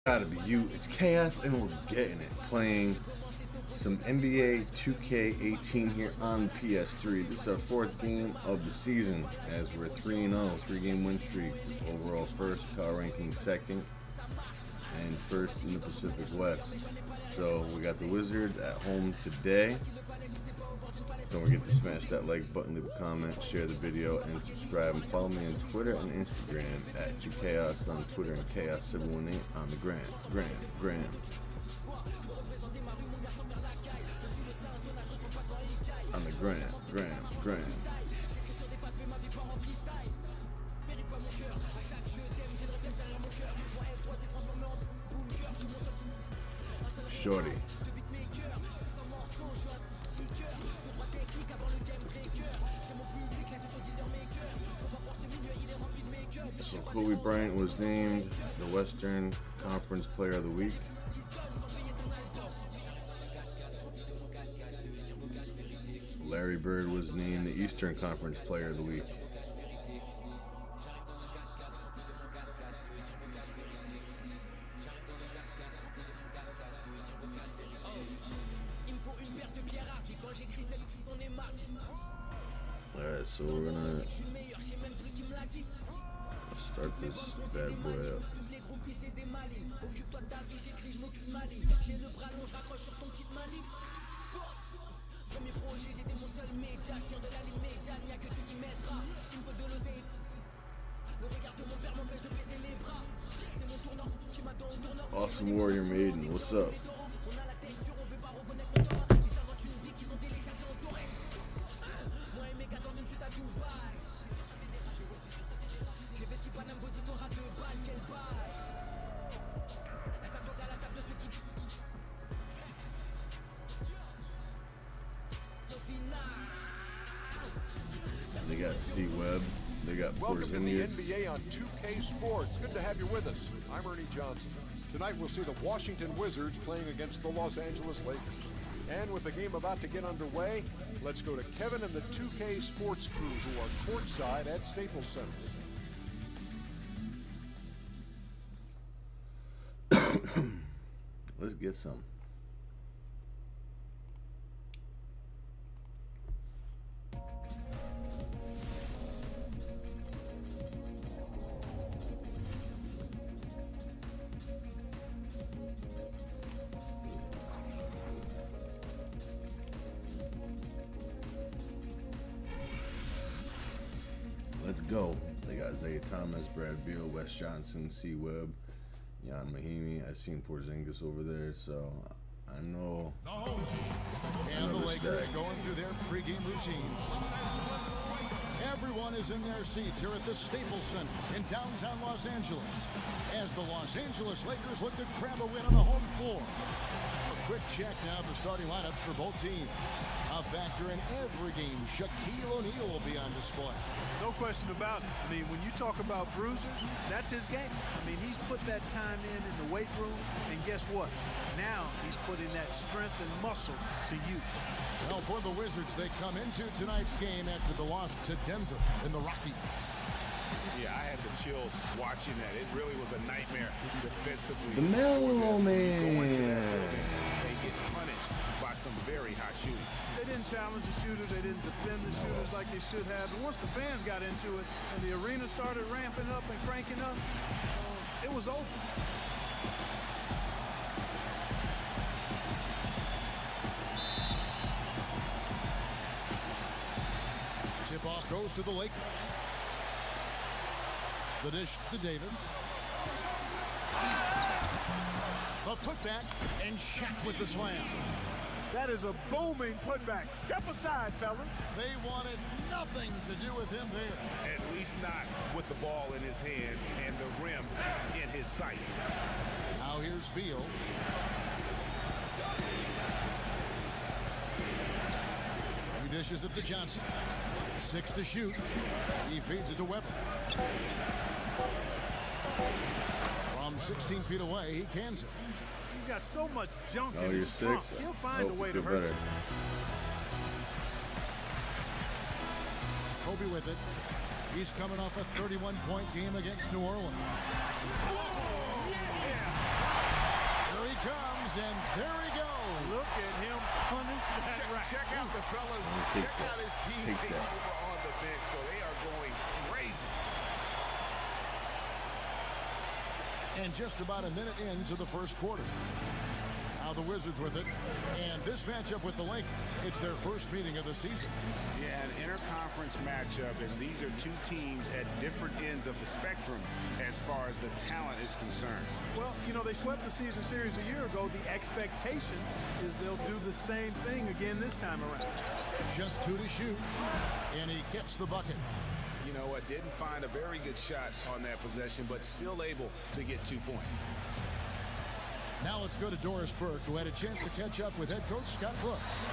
Gotta be you. It's Chaos, and we're getting it. Playing some NBA 2K18 here on PS3. This is our fourth game of the season, as we're 3-0, three-game win streak. Overall first, power ranking second, and first in the Pacific West. So we got the Wizards at home today. Don't forget to smash that like button, leave a comment, share the video, and subscribe. And follow me on Twitter and Instagram at 2Chaos on Twitter and Chaos718 on the gram. On the gram. Shorty. So Kobe Bryant was named the Western Conference Player of the Week. Larry Bird was named the Eastern Conference Player of the Week. Alright, so we're gonna start this bad boy up. Awesome Warrior Maiden, what's up? They got C-Web. They got Welcome to the Porzingis. NBA on 2K Sports. Good to have you with us. I'm Ernie Johnson. Tonight we'll see the Washington Wizards playing against the Los Angeles Lakers. And with the game about to get underway, let's go to Kevin and the 2K Sports crew who are courtside at Staples Center. Let's get some. Let's go. They got Zay Thomas, Brad Beal, Wes Johnson, C-Web, Jan Mahimi. I seen Porzingis over there, so I know. And the Lakers going through their pregame routines. Everyone is in their seats here at the Staples Center in downtown Los Angeles as the Los Angeles Lakers look to grab a win on the home floor. A quick check now of the starting lineups for both teams. A factor in every game, Shaquille O'Neal will be on display. No question about it. I mean, when you talk about bruising, that's his game. I mean, he's put that time in the weight room, and guess what? Now he's putting that strength and muscle to use. Well, for the Wizards, they come into tonight's game after the loss to Denver in the Rockies. Yeah, I had the chills watching that. It really was a nightmare defensively. The Mellow Man. They get punished by some very hot shooting. They didn't challenge the shooters. They didn't defend the shooters like they should have. And once the fans got into it and the arena started ramping up and cranking up, it was over. Tip-off goes to the Lakers. The dish to Davis. The putback, and Shaq with the slam. That is a booming putback. Step aside, fellas. They wanted nothing to do with him there. At least not with the ball in his hands and the rim in his sights. Now here's Beal. He dishes it to Johnson. 6 to shoot. He feeds it to Webber. From 16 feet away, he cans it. He's got so much junk Oh, in you're his sick? trunk. He'll find a way to hurt you. Kobe with it. He's coming off a 31-point game against New Orleans. threes, and there he goes. Look at him punish that rack. Check out the fellas. Check out his teammates over on the bench. So they are going crazy. And just about a minute into the first quarter. Now the Wizards with it. And this matchup with the Lakers, it's their first meeting of the season. Yeah, an interconference matchup, and these are two teams at different ends of the spectrum as far as the talent is concerned. Well, you know, they swept the season series a year ago. The expectation is they'll do the same thing again this time around. Just 2 to shoot, and he gets the bucket. You know what, didn't find a very good shot on that possession, but still able to get 2 points. Now let's go to Doris Burke, who had a chance to catch up with head coach Scott Brooks.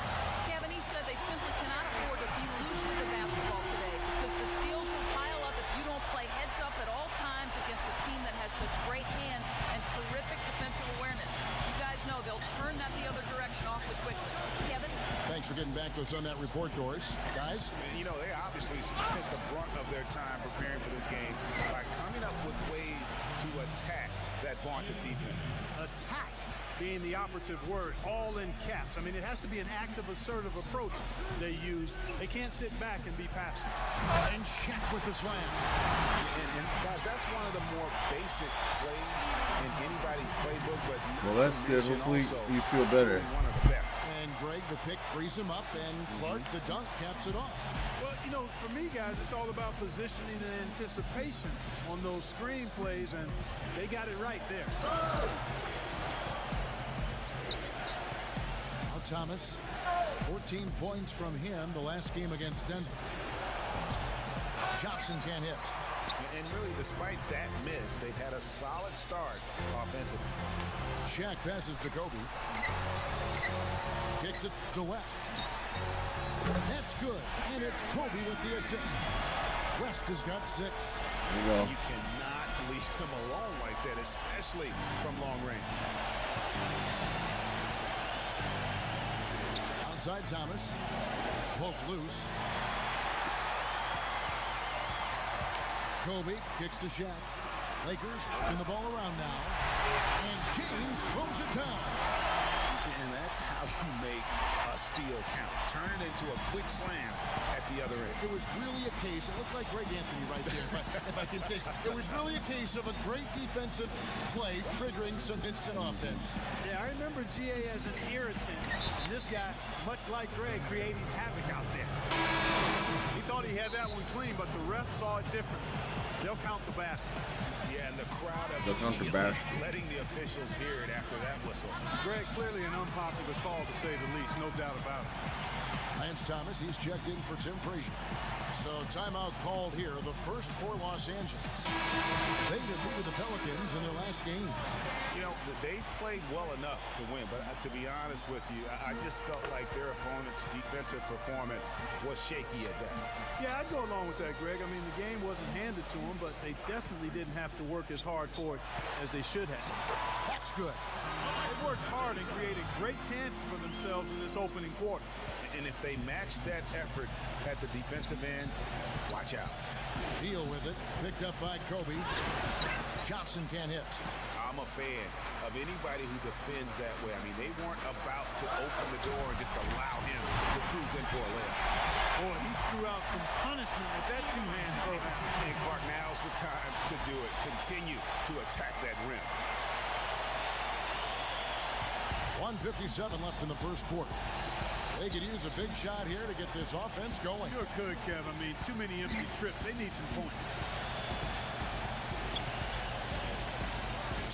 Kevin, he said they simply cannot afford to be loose with the basketball today because the steals will pile up if you don't play heads up at all times against a team that has such great hands and terrific defensive awareness. You guys know they'll turn that the other direction awfully quickly. Kevin? Thanks for getting back to us on that report, Doris. Guys? And, you know, they obviously spent the brunt of their time preparing for this game by coming up with ways to attack that vaunted defense. Attack being the operative word, all in caps. I mean, it has to be an active, assertive approach they use. They can't sit back and be passive. And Shaq with the slam. And guys, that's one of the more basic plays in anybody's playbook. But Well, that's good. Hopefully you feel better. One of the best. And Greg, the pick, frees him up, and Clark, the dunk, caps it off. Well, you know, for me, guys, it's all about positioning and anticipation on those screen plays, and they got it right there. Now Thomas, 14 points from him the last game against Denver. Johnson can't hit. And really, despite that miss, they've had a solid start offensively. Shaq passes to Kobe. Kicks it to West. That's good. And it's Kobe with the assist. West has got 6. There you go. You cannot leave him alone like that, especially from long range. Outside Thomas. Poke loose. Kobe kicks to Shaq. Lakers working the ball around now. And James throws it down. And that's how you make a steal count. Turn it into a quick slam at the other end. It was really a case, it looked like Greg Anthony right there, but if I can say so. It was really a case of a great defensive play triggering some instant offense. Yeah, I remember GA as an irritant. And this guy, much like Greg, creating havoc out there. He thought he had that one clean, but the ref saw it differently. They'll count the basket. Yeah, and the crowd of They'll count the basket. letting the officials hear it after that whistle. Greg, clearly an unpopular call to say the least, no doubt about it. Lance Thomas, he's checked in for Tim Frazier. So timeout called here, the first for Los Angeles. They defeated the Pelicans in their last game. You know, they played well enough to win, but to be honest with you, I just felt like their opponent's defensive performance was shaky at best. Yeah, I'd go along with that, Greg. I mean, the game wasn't handed to them, but they definitely didn't have to work as hard for it as they should have. That's good. They worked hard and created great chances for themselves in this opening quarter. And if they match that effort at the defensive end, watch out. Deal with it. Picked up by Kobe. Johnson can't hit. I'm a fan of anybody who defends that way. I mean, they weren't about to open the door and just allow him to cruise in for a layup. Boy, he threw out some punishment with that two-hand throw. And Clark, now's the time to do it. Continue to attack that rim. 1:57 left in the first quarter. They could use a big shot here to get this offense going. Sure could, Kev. I mean, too many empty trips. They need some points.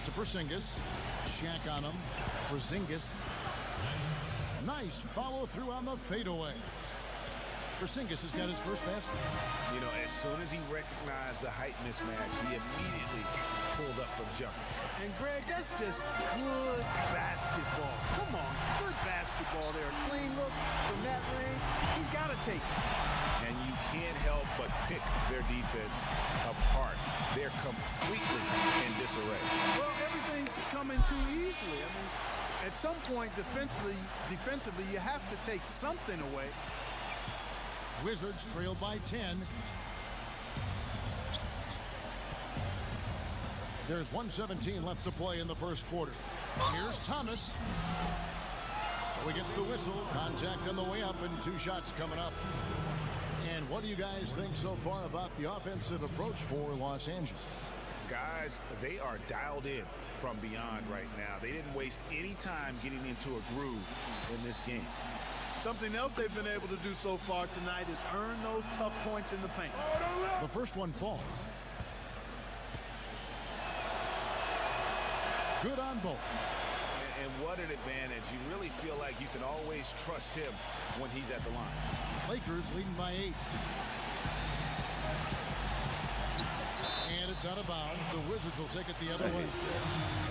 To Porzingis. Shaq on him. Porzingis. Nice follow through on the fadeaway. Porzingis has got his first basket. You know, as soon as he recognized the height mismatch, he immediately pulled up for the jumper. And Greg, that's just good basketball. Come on, good basketball there. Clean look from that range. He's got to take it. And you can't help but pick their defense apart. They're completely in disarray. Well, everything's coming too easily. I mean, at some point defensively, you have to take something away. Wizards trailed by 10. There's 1:17 left to play in the first quarter. Here's Thomas. So he gets the whistle. Contact on the way up and 2 shots coming up. And what do you guys think so far about the offensive approach for Los Angeles? Guys, they are dialed in from beyond right now. They didn't waste any time getting into a groove in this game. Something else they've been able to do so far tonight is earn those tough points in the paint. The first one falls. Good on both. And what an advantage. You really feel like you can always trust him when he's at the line. Lakers leading by 8. And it's out of bounds. The Wizards will take it the other way.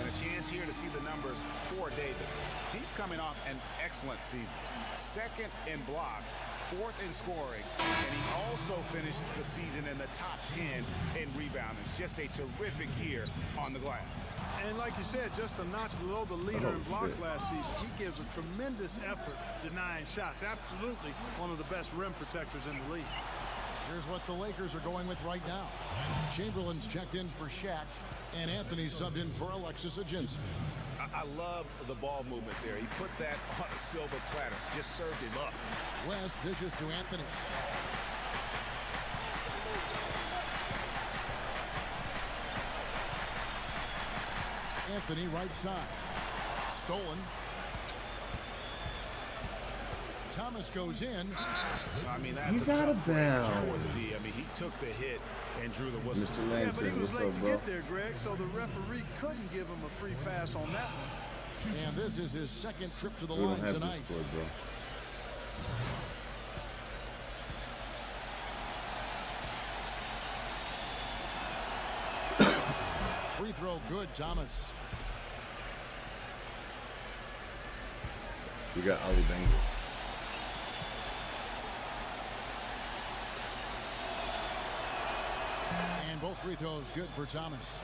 And a chance here to see the numbers for Davis. He's coming off an excellent season. 2nd in blocks, 4th in scoring, and he also finished the season in the top 10 in rebounding. It's just a terrific year on the glass. And like you said, just a notch below the leader in blocks last season. He gives a tremendous effort denying shots. Absolutely one of the best rim protectors in the league. Here's what the Lakers are going with right now. Chamberlain's checked in for Shaq, and Anthony subbed in for Alexis Aginski. I love the ball movement there. He put that on a silver platter, just served him up. West dishes to Anthony. Anthony right side. Stolen. Thomas goes in. I mean, that's He's a out tough of break bounds. for the D. I mean, he took the hit and drew the whistle. Mr. Yeah, but he Lansing, was what's late up, to bro? get there, Greg, so the referee couldn't give him a free pass on that one. And this is his 2nd trip to the We don't line have tonight. this score, bro. Free throw good, Thomas. We got Ali Banger. And both free throws good for Thomas.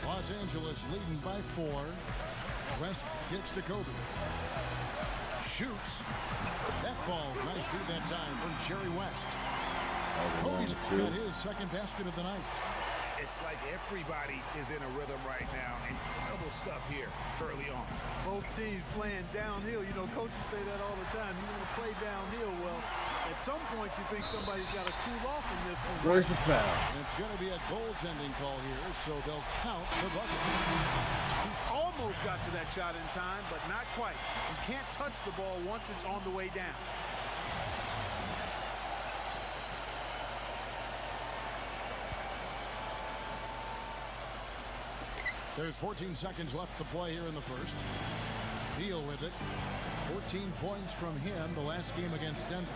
Los Angeles leading by 4. West gets to Kobe. Shoots. That falls. Nice read that time from Jerry West. Kobe's got his 2nd basket of the night. It's like everybody is in a rhythm right now. Incredible stuff here early on. Both teams playing downhill. You know, coaches say that all the time. You want to play downhill. Well, at some point you think somebody's got to cool off in this one. Where's the foul? And it's going to be a goaltending call here, so they'll count the bucket. He almost got to that shot in time, but not quite. You can't touch the ball once it's on the way down. There's 14 seconds left to play here in the first. Deal with it. 14 points from him the last game against Denver.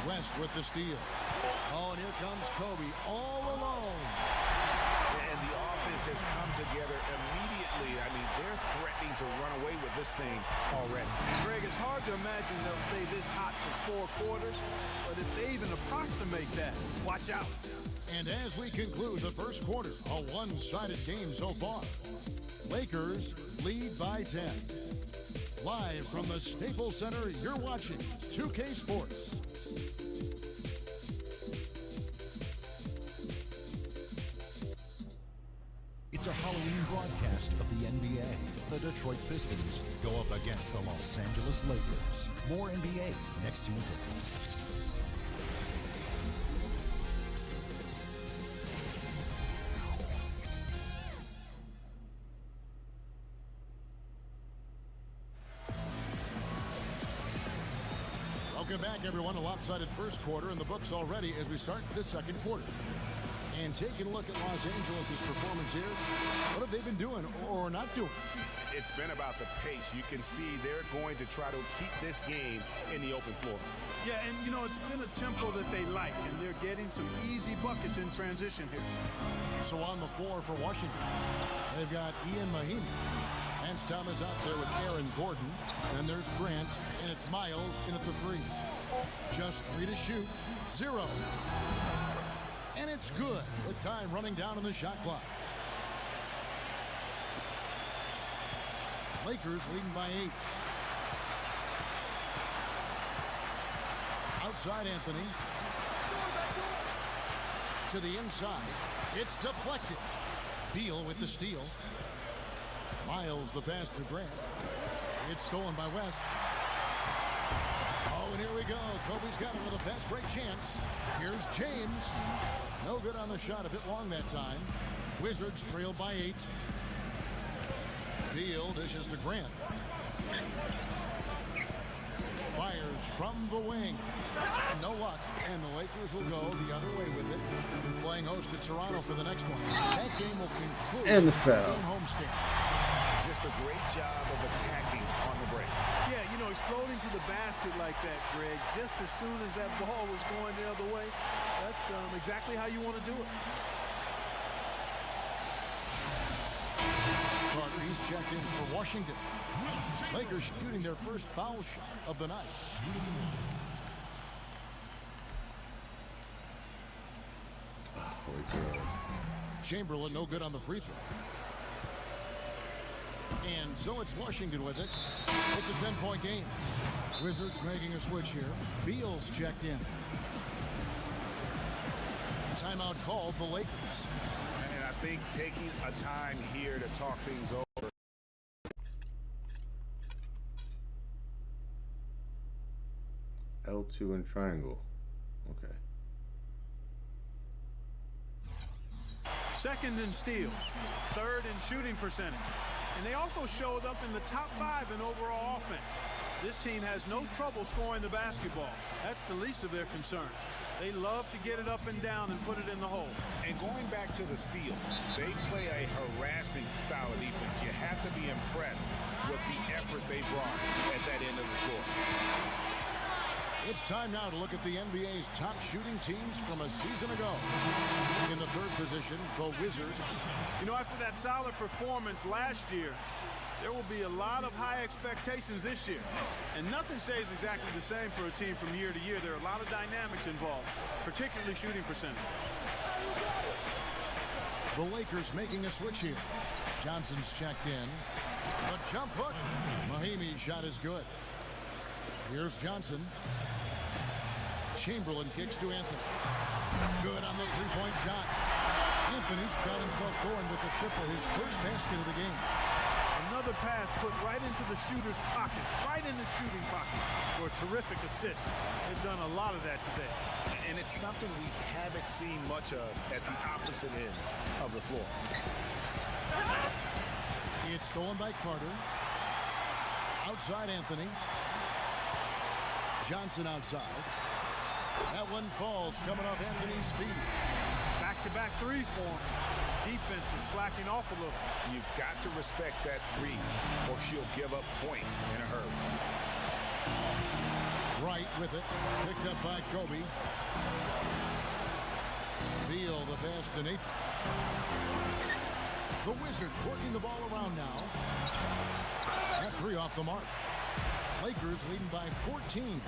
West with the steal. Oh, and here comes Kobe all alone. And the offense has come together immediately. I mean, they're threatening to run away with this thing already. Greg, it's hard to imagine they'll stay this hot for 4 quarters, but if they even approximate that, watch out. And as we conclude the first quarter, a one-sided game so far. Lakers lead by 10. Live from the Staples Center, you're watching 2K Sports. It's a Halloween broadcast of the NBA. The Detroit Pistons go up against the Los Angeles Lakers. More NBA next Tuesday. Welcome back, everyone. A lopsided first quarter in the books already as we start this second quarter. And taking a look at Los Angeles' performance here, what have they been doing or not doing? It's been about the pace. You can see they're going to try to keep this game in the open floor. Yeah, and you know, it's been a tempo that they like, and they're getting some easy buckets in transition here. So on the floor for Washington, they've got Ian Mahinmi. Vance Thomas out there with Aaron Gordon. And there's Grant, and it's Miles in at the 3. Just 3 to shoot, 0. And it's good with time running down on the shot clock. Lakers leading by 8. Outside Anthony. to the inside. It's deflected. Beal with the steal. Miles the pass to Grant. It's stolen by West. Oh, and here we go. Kobe's got another fast break chance. Here's James. No good on the shot. A bit long that time. Wizards trailed by 8. Beal dishes to Grant. Fires from the wing. No luck. And the Lakers will go the other way with it. Playing host to Toronto for the next one. That game will conclude. And the foul. Homestand. Just a great job of attacking on the break. Yeah, you know, exploding to the basket like that, Greg, just as soon as that ball was going the other way, that's exactly how you want to do it. Carter, he's checked in for Washington. Lakers shooting their first foul shot of the night. Chamberlain no good on the free throw. And so it's Washington with it. It's a 10-point game. Wizards making a switch here. Beal's checked in. Timeout called the Lakers. And I think taking a time here to talk things over. L2 and triangle. Okay. Second in steals, third in shooting percentage. And they also showed up in the top 5 in overall offense. This team has no trouble scoring the basketball. That's the least of their concerns. They love to get it up and down and put it in the hole. And going back to the steals, they play a harassing style of defense. You have to be impressed with the effort they brought at that end of the floor. It's time now to look at the NBA's top shooting teams from a season ago. In the third position, the Wizards. You know, after that solid performance last year, there will be a lot of high expectations this year. And nothing stays exactly the same for a team from year to year. There are a lot of dynamics involved, particularly shooting percentage. The Lakers making a switch here. Johnson's checked in. The jump hook. Mahimi's shot is good. Here's Johnson. Chamberlain kicks to Anthony. Good on the three-point shot. Anthony's got himself going with the triple, his first basket of the game. Another pass put right into the shooter's pocket, right in the shooting pocket for a terrific assist. They've done a lot of that today. And it's something we haven't seen much of at the opposite end of the floor. It's stolen by Carter. Outside Anthony. Johnson outside. That one falls coming off Anthony's feet. Back-to-back threes for him. Defense is slacking off a little. You've got to respect that three, or she'll give up points in a hurry. Wright with it. Picked up by Kobe. Beal the pass to Nate. The Wizards working the ball around now. That three off the mark. Lakers leading by 14.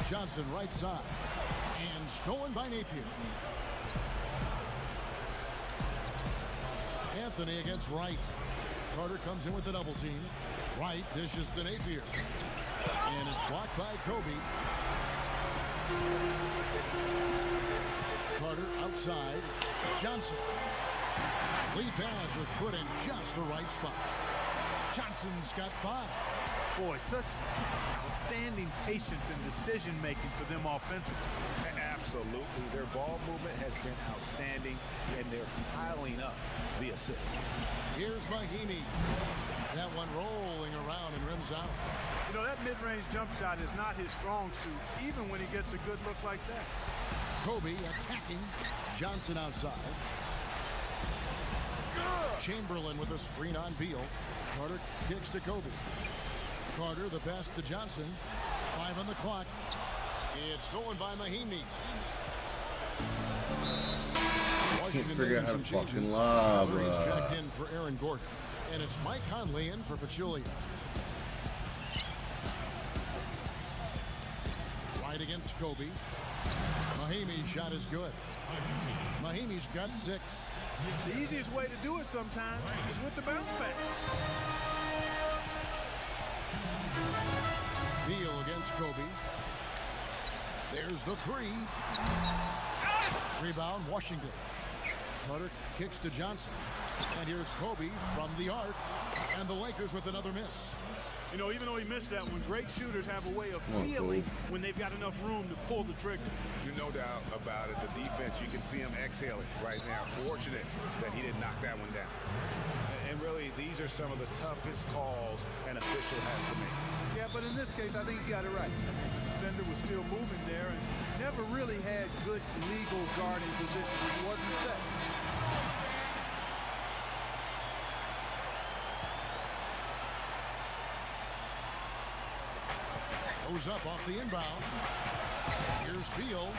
Johnson right side. And stolen by Napier. Anthony against Wright. Carter comes in with the double team. Wright dishes to Napier. And it's blocked by Kobe. Carter outside. Johnson. Lead pass was put in just the right spot. Johnson's got 5. Boy, such outstanding patience and decision-making for them offensively. Absolutely. Their ball movement has been outstanding, and they're piling up the assists. Here's Mahimi. That one rolling around and rims out. You know, that mid-range jump shot is not his strong suit, even when he gets a good look like that. Kobe attacking. Johnson outside. Chamberlain with a screen on Beal. Carter kicks to Kobe. Carter, the pass to Johnson. 5 on the clock. It's stolen by Mahimi. Can't figure out how to fucking lob. He's checked in for Aaron Gordon. And it's Mike Conley in for Pachulia. Right against Kobe. Mahimi's shot is good. Mahimi's got 6. The easiest way to do it sometimes is with the bounce back. Beal against Kobe. There's the 3. Rebound, Washington. Carter kicks to Johnson. And here's Kobe from the arc. And the Lakers with another miss. You know, even though he missed that one, great shooters have a way of feeling when they've got enough room to pull the trigger. There's no doubt about it. The defense, you can see him exhaling right now. Fortunate that he didn't knock that one down. And really, these are some of the toughest calls an official has to make. Yeah, but in this case, I think he got it right. The defender was still moving there and never really had good legal guarding position. It wasn't set. Goes up off the inbound. Here's Beal.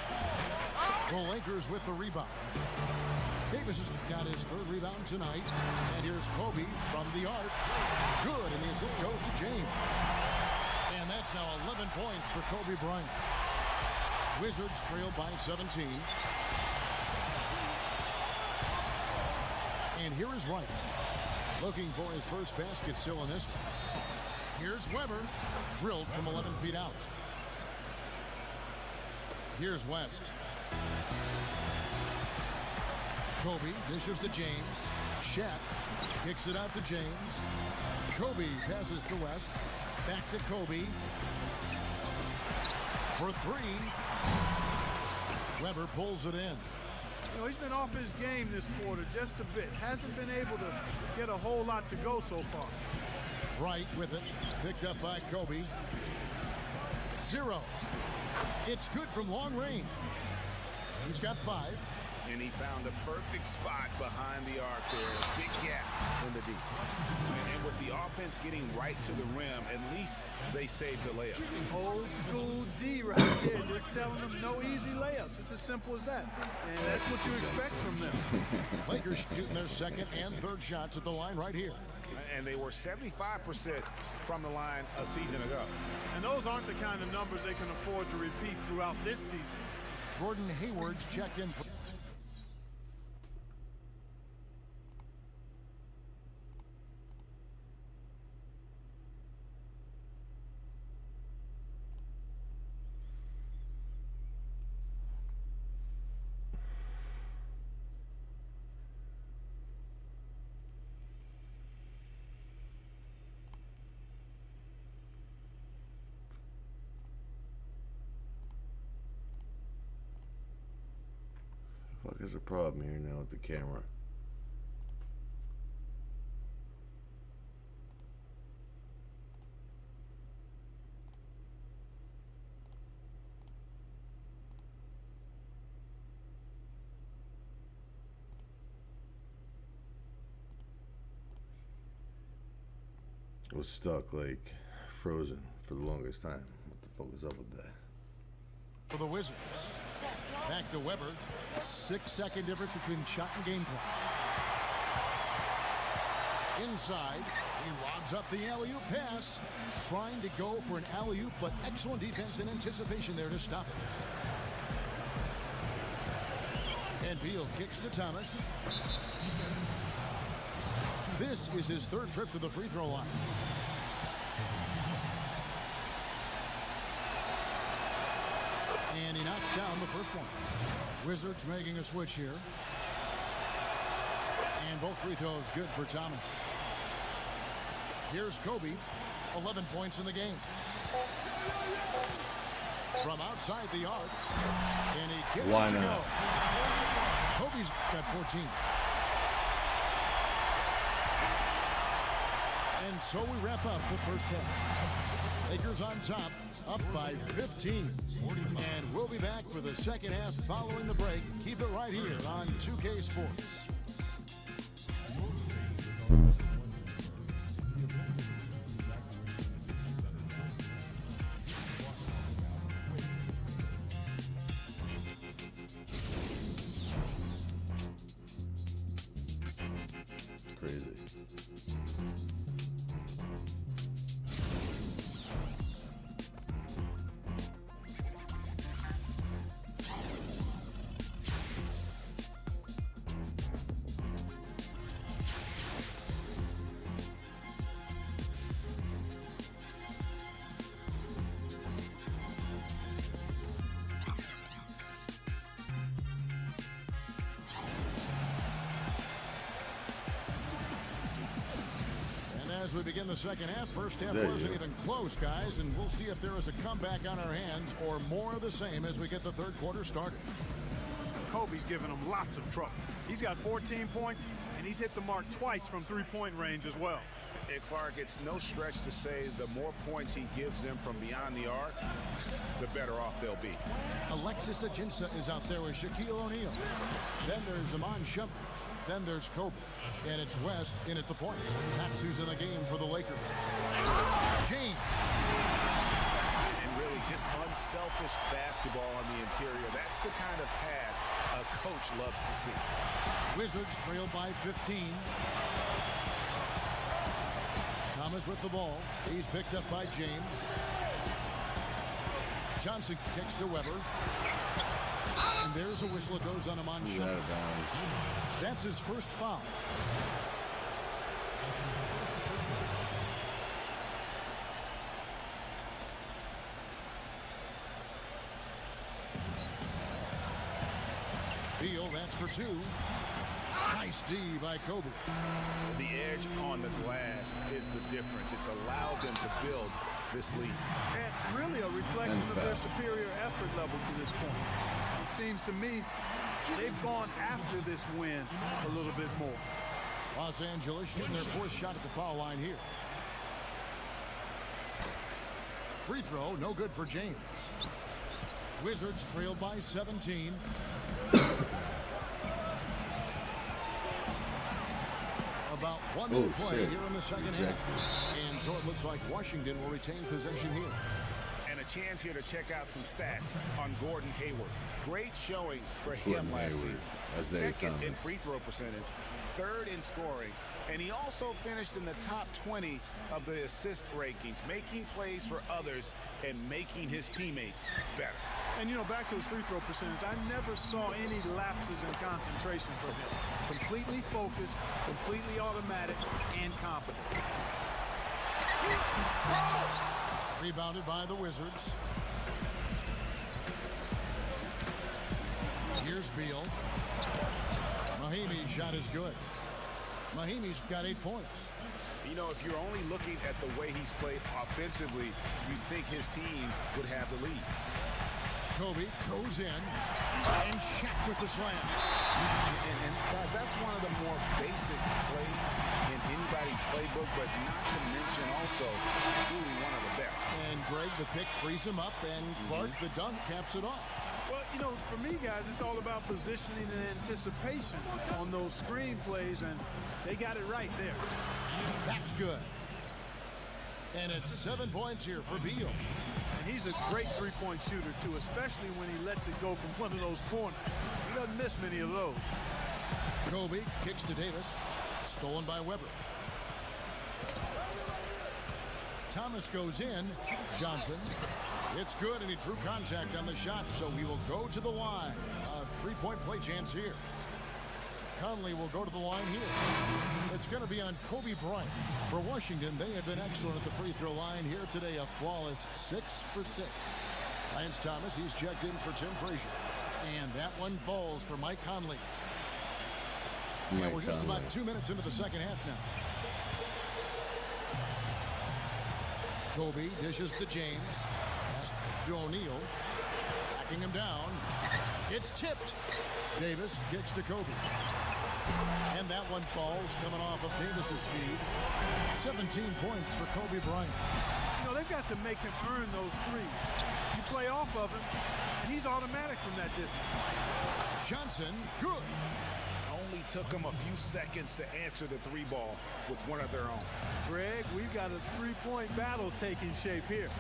The Lakers with the rebound. Davis has got his third rebound tonight. And here's Kobe from the arc. Good, and the assist goes to James. And that's now 11 points for Kobe Bryant. Wizards trail by 17. And here is Wright. Looking for his first basket still in this one. Here's Weber, drilled from 11 feet out. Here's West. Kobe dishes to James. Shaq kicks it out to James. Kobe passes to West. Back to Kobe. For three. Weber pulls it in. You know, he's been off his game this quarter just a bit. Hasn't been able to get a whole lot to go so far. Wright with it, picked up by Kobe. 0. It's good from long range. He's got 5. And he found a perfect spot behind the arc there. Big gap in the D. And with the offense getting right to the rim, at least they saved the layup. Old school D right there, just telling them no easy layups. It's as simple as that. And that's what you expect from them. Lakers shooting their second and third shots at the line right here. And they were 75% from the line a season ago. And those aren't the kind of numbers they can afford to repeat throughout this season. Gordon Hayward's checked in for... Fuck is the problem here now with the camera? It was stuck, like frozen for the longest time. What the fuck was up with that? For the Wizards. Back to Weber. 6-second difference between shot and game clock. Inside, he lobs up the alley-oop pass. Trying to go for an alley-oop, but excellent defense and anticipation there to stop it. And Beal kicks to Thomas. This is his third trip to the free throw line. And he knocks down the first one. Wizards making a switch here. And both free throws good for Thomas. Here's Kobe. 11 points in the game. From outside the arc. And he gets Why it to not? go. Kobe's got 14. And so we wrap up the first half. Lakers on top, up by 15. And we'll be back for the second half following the break. Keep it right here on 2K Sports. Crazy. As we begin the second half, first half There you wasn't go. even close, guys, and we'll see if there is a comeback on our hands or more of the same as we get the third quarter started. Kobe's giving them lots of trouble. He's got 14 points, and he's hit the mark twice from three-point range as well. And Clark, it's no stretch to say the more points he gives them from beyond the arc, the better off they'll be. Alexis Ajinça is out there with Shaquille O'Neal. Then there's Iman Shumpert. Then there's Kobe. And it's West in at the point. That's who's in the game for the Lakers. James. And really just unselfish basketball on the interior. That's the kind of pass a coach loves to see. Wizards trailed by 15. Thomas with the ball. He's picked up by James. Johnson kicks to Weber. And there's a whistle. It goes on Iman Shumpert. That's his first foul. Beal, that's for two. Nice D by Kobe. The edge on the glass is the difference. It's allowed them to build this lead. And really a reflection of their superior effort level to this point. It seems to me they've gone after this win a little bit more. Los Angeles shooting their fourth shot at the foul line here. Free throw, no good for James. Wizards trailed by 17. About 1 minute play here in the second half. And so it looks like Washington will retain possession here. And a chance here to check out some stats on Gordon Hayward. Great showing for him last season. Second in free throw percentage, third in scoring, and he also finished in the top 20 of the assist rankings, making plays for others and making his teammates better. And, you know, back to his free throw percentage, I never saw any lapses in concentration from him. Completely focused, completely automatic, and confident. Rebounded by the Wizards. Here's Beal. Mahimi's shot is good. Mahimi's got 8 points. You know, if you're only looking at the way he's played offensively, you'd think his team would have the lead. Kobe goes in, and Shaq with the slam. And guys, that's one of the more basic plays in anybody's playbook, but not to mention also truly one of the best. And Greg, the pick frees him up, and Clark, the dunk, caps it off. Well, you know, for me, guys, it's all about positioning and anticipation on those screen plays, and they got it right there. That's good. And it's 7 points here for Beal. And he's a great three-point shooter, too, especially when he lets it go from one of those corners. He doesn't miss many of those. Kobe kicks to Davis. Stolen by Weber. Thomas goes in. Johnson. It's good, and he drew contact on the shot, so he will go to the line. A three-point play chance here. Conley will go to the line here. It's going to be on Kobe Bryant. For Washington, they have been excellent at the free throw line here today. A flawless 6 for 6. Lance Thomas, he's checked in for Tim Frazier. And that one falls for Mike Conley. And we're just about 2 minutes into the second half now. Kobe dishes to James. Pass to O'Neal. Backing him down. It's tipped. Davis kicks to Kobe. And that one falls, coming off of Davis's feed. 17 points for Kobe Bryant. You know, they've got to make him earn those threes. You play off of him, and he's automatic from that distance. Johnson, good. Only took them a few seconds to answer the three ball with one of their own. Greg, we've got a three-point battle taking shape here.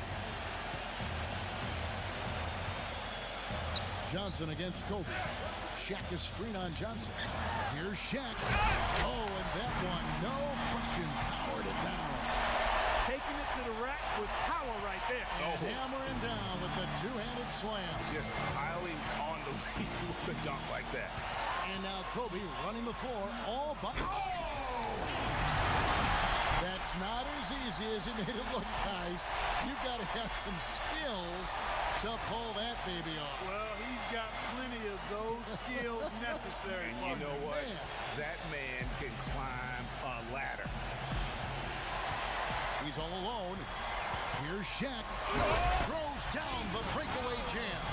Johnson against Kobe. Shaq is screen on Johnson. Here's Shaq. Oh, and that one, no question, powered it down. Taking it to the rack with power right there. And hammering down with the two-handed slam. Just piling on the lead with the dunk like that. And now Kobe running the floor all by. Oh! That's not as easy as it made it look, guys. You've got to have some skills to pull that baby off. Well, he's got plenty of those skills necessary. And you know what? That man can climb a ladder. He's all alone. Here's Shaq. Throws down the breakaway jam.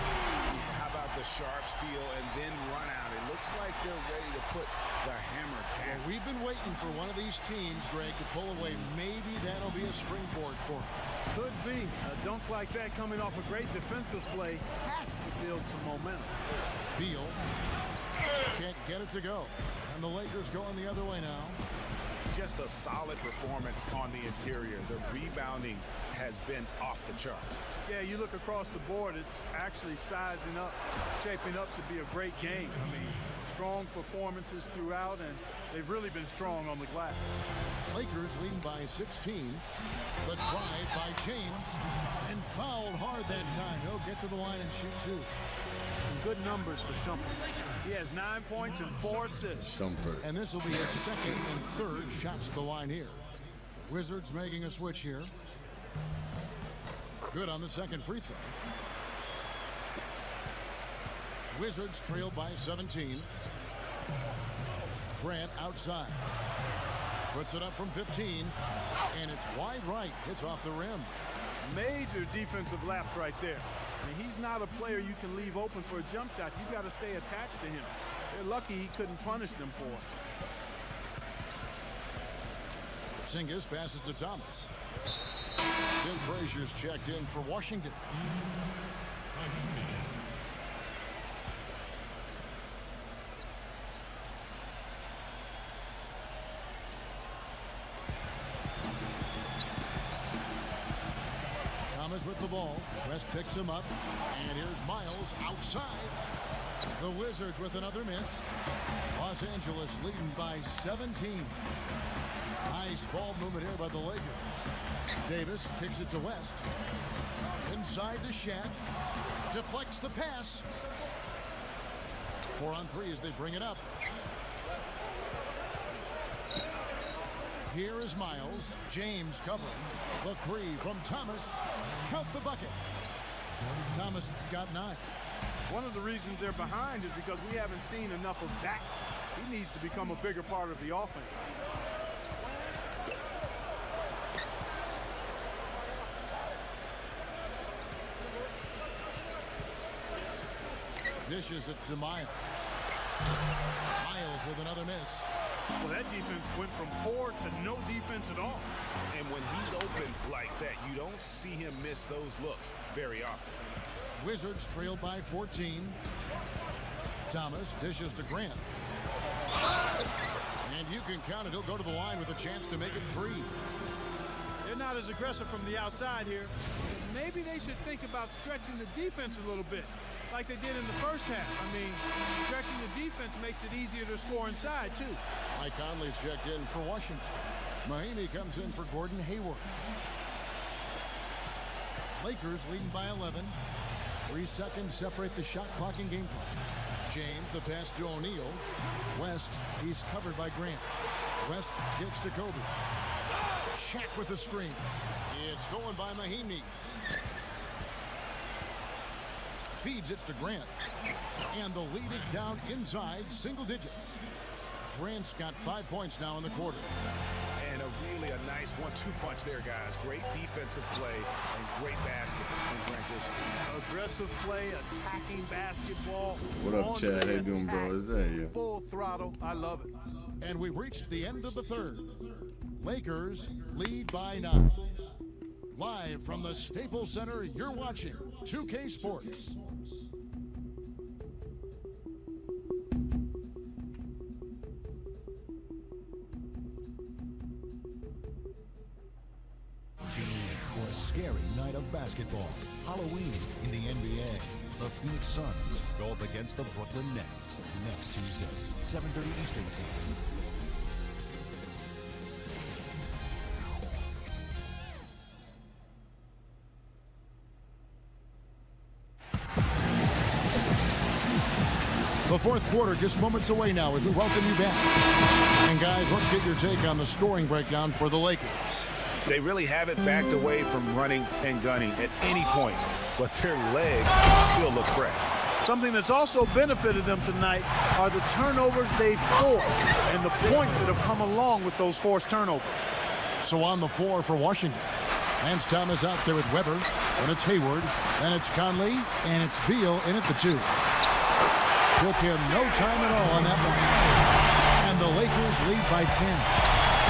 How about the sharp steal and then run out? It looks like they're ready to put the hammer down. Well, we've been waiting for one of these teams, Greg, to pull away. Maybe that'll be a springboard for them. Could be. A dunk like that coming off a great defensive play has to build some momentum. Beal can't get it to go. And the Lakers going the other way now. Just a solid performance on the interior. The rebounding has been off the chart. Yeah, you look across the board, it's actually sizing up, shaping up to be a great game. I mean, strong performances throughout, and they've really been strong on the glass. Lakers leading by 16. The drive by James, and fouled hard that time. He'll get to the line and shoot two. Good numbers for Shumpert. He has 9 points and 4 assists. Shumpert. And this will be his second and third shots to the line here. Wizards making a switch here. Good on the second free throw. Wizards trail by 17. Grant outside. Puts it up from 15. And it's wide right. Hits off the rim. Major defensive lapse right there. I mean, he's not a player you can leave open for a jump shot. You got to stay attached to him. They're lucky he couldn't punish them for it. Singis passes to Thomas. Tim Frazier's checked in for Washington. Thomas with the ball. West picks him up. And here's Miles outside. The Wizards with another miss. Los Angeles leading by 17. Nice ball movement here by the Lakers. Davis kicks it to West. Inside to Shaq. Deflects the pass. 4 on 3 as they bring it up. Here is Miles. James covering. The 3 from Thomas. Count the bucket. Thomas got 9. One of the reasons they're behind is because we haven't seen enough of that. He needs to become a bigger part of the offense. Dishes it to Miles. Miles with another miss. Well, that defense went from poor to no defense at all. And when he's open like that, you don't see him miss those looks very often. Wizards trail by 14. Thomas dishes to Grant. And you can count it. He'll go to the line with a chance to make it 3. They're not as aggressive from the outside here. Maybe they should think about stretching the defense a little bit, like they did in the first half. I mean, stretching the defense makes it easier to score inside, too. Mike Conley's checked in for Washington. Mahimi comes in for Gordon Hayward. Lakers leading by 11. 3 seconds separate the shot clock and game clock. James, the pass to O'Neal. West, he's covered by Grant. West kicks to Kobe. Shaq with the screen. It's stolen by Mahimi. Feeds it to Grant. And the lead is down inside single digits. Grant's got 5 points now in the quarter. And a nice 1-2 punch there, guys. Great defensive play and great basket in transition. Aggressive play, attacking basketball. What up, Chad? How you doing, bro? Is that you? Full throttle. I love it. And we've reached the end of the third. Lakers lead by 9. Live from the Staples Center, you're watching 2K Sports. For a scary night of basketball. Halloween in the NBA. The Phoenix Suns go up against the Brooklyn Nets next Tuesday, 7:30 Eastern Time. The fourth quarter just moments away now as we welcome you back. And guys, let's get your take on the scoring breakdown for the Lakers. They really haven't backed away from running and gunning at any point, but their legs still look fresh. Something that's also benefited them tonight are the turnovers they've forced and the points that have come along with those forced turnovers. So on the floor for Washington. Lance Thomas out there with Weber. And it's Hayward. And it's Conley. And it's Beal in at the 2. Took him no time at all on that one. And the Lakers lead by 10.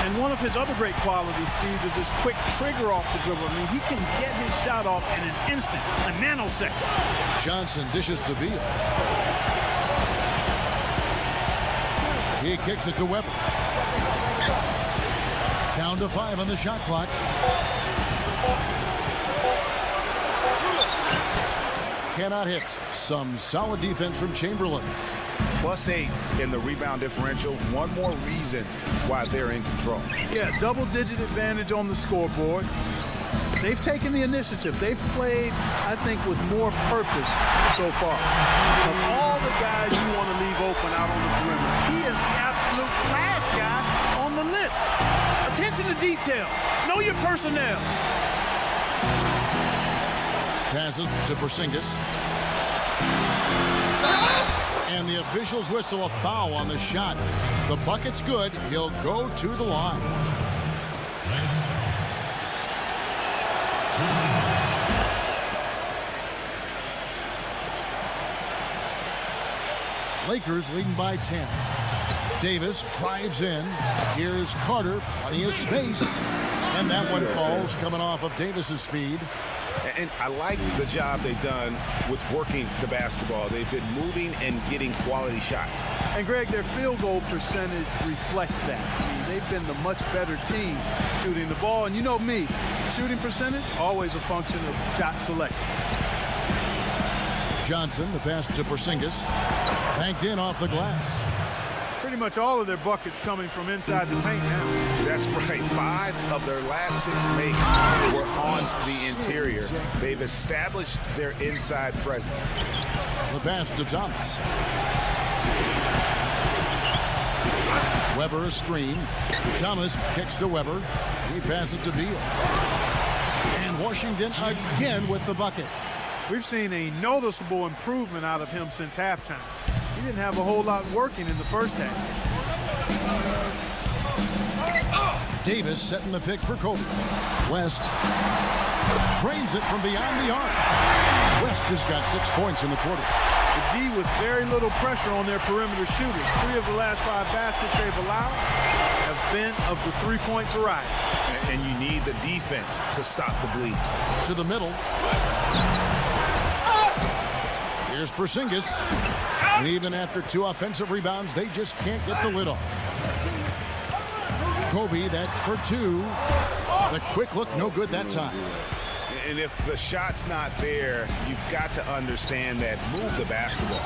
And one of his other great qualities, Steve, is his quick trigger off the dribble. I mean, he can get his shot off in an instant, a nanosecond. Johnson dishes to Beal. He kicks it to Weber. Down to 5 on the shot clock. Cannot hit. Some solid defense from Chamberlain. +8 in the rebound differential. One more reason why they're in control. Yeah, double-digit advantage on the scoreboard. They've taken the initiative. They've played, I think, with more purpose so far. Of all the guys you want to leave open out on the perimeter, he is the absolute last guy on the list. Attention to detail. Know your personnel. Passes to Porzingis. And the officials whistle a foul on the shot. The bucket's good. He'll go to the line. Lakers leading by 10. Davis drives in. Here's Carter. Plenty of space. And that one falls coming off of Davis's feed. And I like the job they've done with working the basketball. They've been moving and getting quality shots. And, Greg, their field goal percentage reflects that. I mean, they've been the much better team shooting the ball. And you know me, shooting percentage, always a function of shot selection. Johnson, the pass to Porzingis. Banked in off the glass. Pretty much all of their buckets coming from inside the paint now. That's right. 5 of their last 6 makes were on the interior. They've established their inside presence. The pass to Thomas. Weber a screen. Thomas kicks to Weber. He passes to Beal. And Washington again with the bucket. We've seen a noticeable improvement out of him since halftime. He didn't have a whole lot working in the first half. Davis setting the pick for Kobe. West trains it from beyond the arc. West has got 6 points in the quarter. The D with very little pressure on their perimeter shooters. 3 of the last 5 baskets they've allowed have been of the 3-point variety. And you need the defense to stop the bleed. To the middle. Here's Porzingis. And even after 2 offensive rebounds, they just can't get the lid off. Kobe, that's for 2. The quick look, no good that time. And if the shot's not there, you've got to understand that. Move the basketball.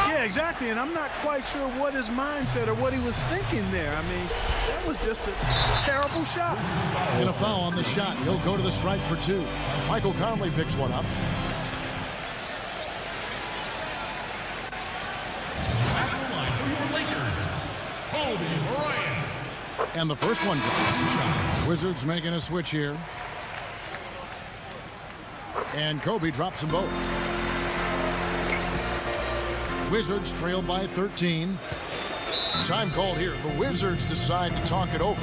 Yeah, exactly. And I'm not quite sure what his mindset or what he was thinking there. I mean, that was just a terrible shot. And a foul on the shot. He'll go to the stripe for 2. Michael Conley picks one up. And the first one drops. Wizards making a switch here. And Kobe drops them both. Wizards trail by 13. Time called here. The Wizards decide to talk it over.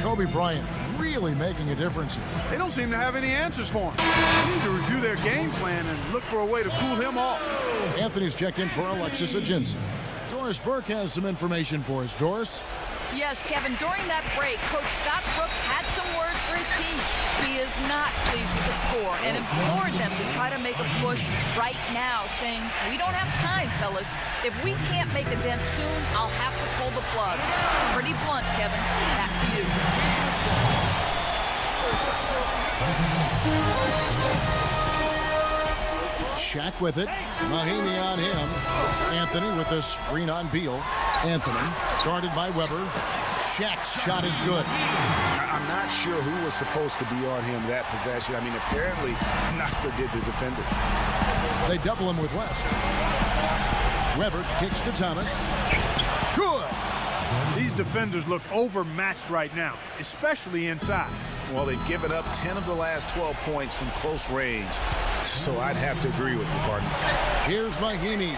Kobe Bryant really making a difference here. They don't seem to have any answers for him. They need to review their game plan and look for a way to cool him off. Anthony's checked in for Alexis Aginson. Doris Burke has some information for us. Doris? Yes, Kevin, during that break, Coach Scott Brooks had some words for his team. He is not pleased with the score and implored them to try to make a push right now, saying, we don't have time, fellas. If we can't make a dent soon, I'll have to pull the plug. Pretty blunt, Kevin. Back to you. Shaq with it. Mahinmi on him. Anthony with the screen on Beal. Anthony guarded by Weber. Shaq's shot is good. I'm not sure who was supposed to be on him that possession. I mean, apparently neither did the defender. They double him with West. Weber kicks to Thomas. Good. These defenders look overmatched right now, especially inside. Well, they've given up 10 of the last 12 points from close range. So I'd have to agree with you, partner. Here's Mahinmi.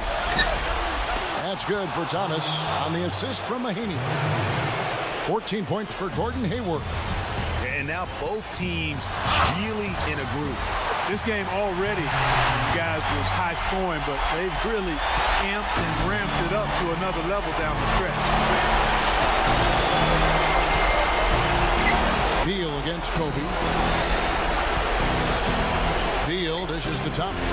That's good for Thomas on the assist from Mahinmi. 14 points for Gordon Hayward. And now both teams really in a groove. This game already, you guys, was high scoring, but they've really amped and ramped it up to another level down the stretch. Beal against Kobe. Beal dishes to Thomas.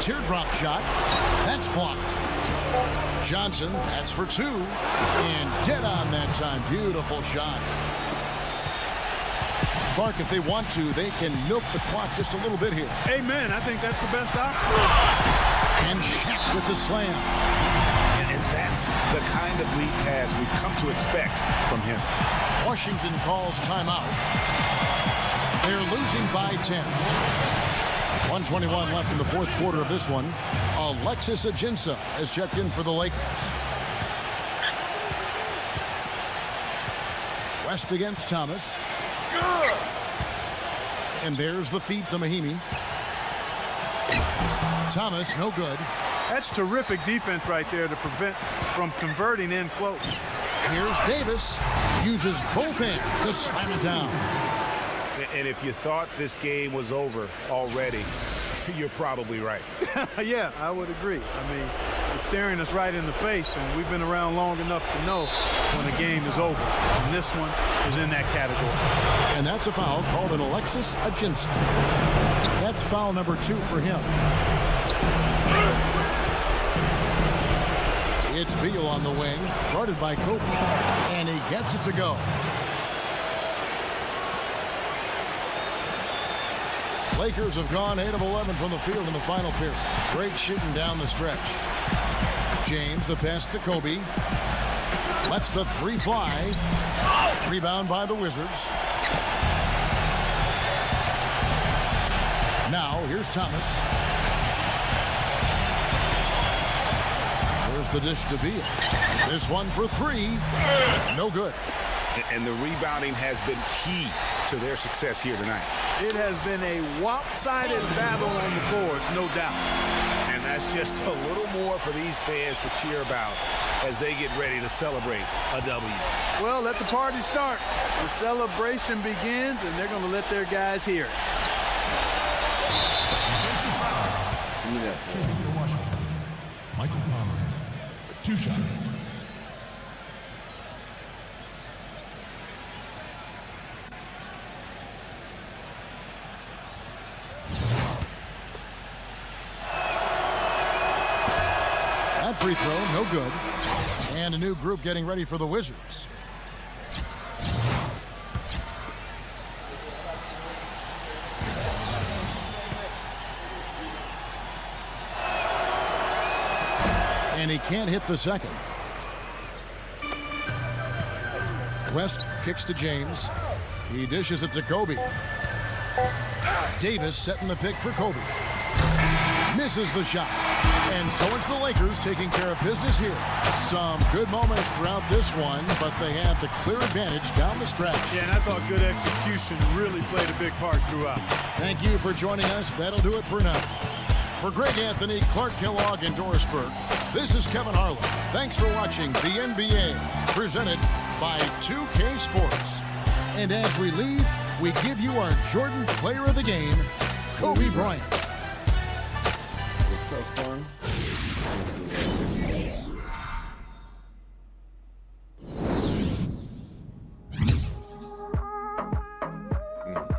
Teardrop shot. That's blocked. Johnson, that's for two. And dead on that time. Beautiful shot. Clark, if they want to, they can milk the clock just a little bit here. Amen. I think that's the best option. And Shaq with the slam. And that's the kind of lead pass we've come to expect from him. Washington calls timeout. They're losing by 10. 1:21 left in the fourth quarter of this one. Alexis Ajinça has checked in for the Lakers. West against Thomas. And there's the feed to Mahimi. Thomas, no good. That's terrific defense right there to prevent from converting in close. Here's Davis. Uses both hands to slam it down. And if you thought this game was over already, you're probably right. Yeah, I would agree. I mean, it's staring us right in the face, and we've been around long enough to know when a game is over. And this one is in that category. And that's a foul called an Alexis Ajinça. That's foul number 2 for him. It's Beal on the wing, guarded by Kobe, and he gets it to go. Lakers have gone 8 of 11 from the field in the final period. Great shooting down the stretch. James, the pass to Kobe. Lets the three fly. Rebound by the Wizards. Now, here's Thomas. There's the dish to Beal. This one for three. No good. And the rebounding has been key to their success here tonight. It has been a lopsided battle on the boards, no doubt. And that's just a little more for these fans to cheer about as they get ready to celebrate a W. Well, let the party start. The celebration begins, and they're going to let their guys hear it. Michael Conley, 2 shots. That free throw, no good. And a new group getting ready for the Wizards. And he can't hit the second. West kicks to James. He dishes it to Kobe. Davis setting the pick for Kobe. Misses the shot. And so it's the Lakers taking care of business here. Some good moments throughout this one, but they had the clear advantage down the stretch. Yeah, and I thought good execution really played a big part throughout. Thank you for joining us. That'll do it for now. For Greg Anthony, Clark Kellogg, and Doris Burke, this is Kevin Harlan. Thanks for watching the NBA, presented by 2K Sports. And as we leave, we give you our Jordan Player of the Game, Kobe Bryant. What's so fun?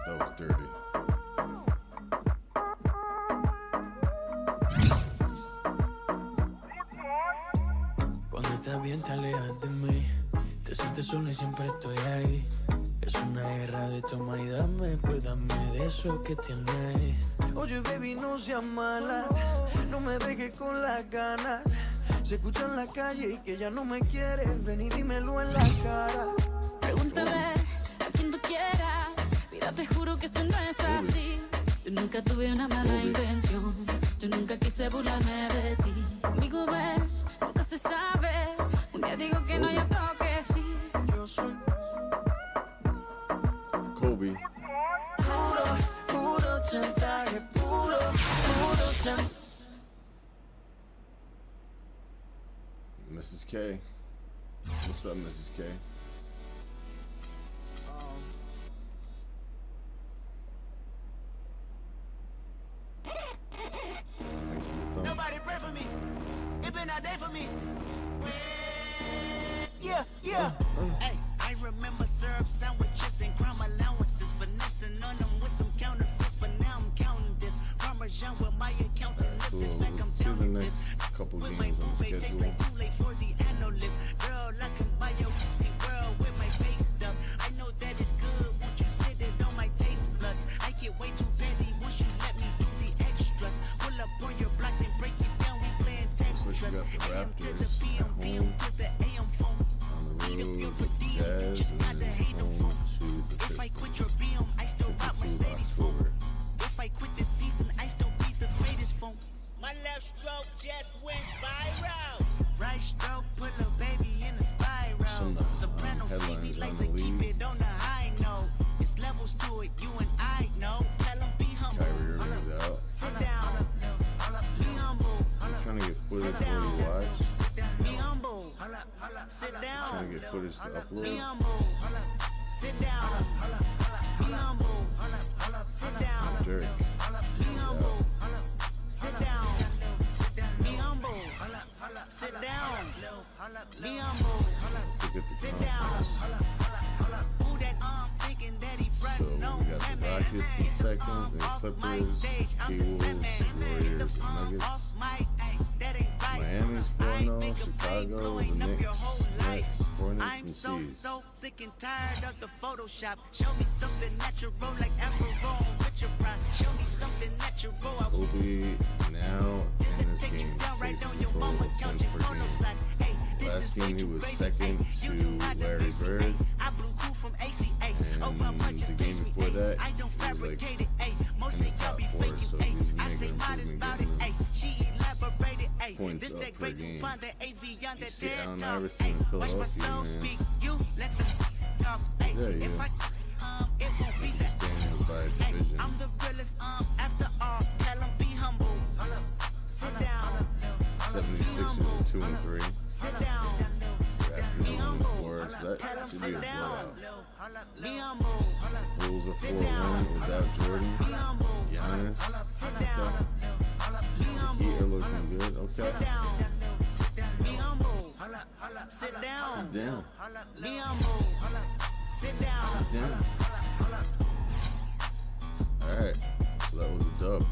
That was dirty. Cuando estás bien te alejas de mí. Te sientes sola y siempre estoy ahí. Es una guerra de toma y dame, pues dame de eso que tienes. Oye, baby, no seas mala, no me dejes con las ganas. Se escucha en la calle y que ya no me quieres, ven y dímelo en la cara. Pregúntame a quien tú quieras, mira, te juro que eso no es así. Yo nunca tuve una mala intención, yo nunca quise burlarme de ti. Conmigo ves, nunca se sabe, un día digo que no, yo creo que sí. Yo soy Kobe. puro, puro chantaje, puro, puro chantaje. Mrs. K. What's What's up, Mrs. K? Nobody pray for me. It been a day for me. Yeah. Hey, I remember syrup sandwiches and crime allowances, finessing on them with some counterfeits, but now I'm counting this. Parmesan with my accountant lips. In fact, I'm counting this. With my bouvet tastes like too late for the analyst. Girl, I can buy your world with my face stuff. I know that it's good. Won't you sit it on my taste buds? I get way too petty once you let me do the extras. Pull up on your block and break it down. We playing Tetris. AM to the PM, PM to the AM phone. Eat up your per diem, just gotta hate them phone. If I quit your BM, I still rock Mercedes phone. If I quit this season, I still be the greatest phone. My left stroke just went viral. Right stroke put a baby in a spiral. Soprano CD like to keep it on the high note. It's levels to it, you and I know. Tell them be humble. Sit down. Be humble. Trying to get footage Sit down. before you watch. Be humble. Sit down. Trying to get footage to upload. Be humble. Sit down. Be humble. Sit down. Jerk. Be humble. Sit down. Be humble. Sit down. Be humble. Sit down. Who that thinking that he frontin' on? We got the Rockets in second, and Clippers, T-Wolves, Warriors, and Nuggets. Miami's 4-0, Chicago, the Knicks, Nets, Hornets, and Seas. So sick and tired of the Photoshop. Show me something natural like Afro with your pride. Show me something natural. Kobe now in this game takes control of 10 per game. Last game he was second to Larry Bird, and the game before that he was like in the top 4, so he's making improvement, getting points up per game. You see Allen Iverson in Philadelphia, man. There you go. Standing by a division. I'm the realest after all. Tell him be humble. Sit down. 76ers 2-3. Sit down. Be humble. That should be a blowout. Be humble. Bulls are 4-1 without Jordan. Giannis. Okay. The Heat are looking good. Okay. Be humble. Sit down. Sit down. Be humble. Sit down. Sit down. All right. So that was a dub.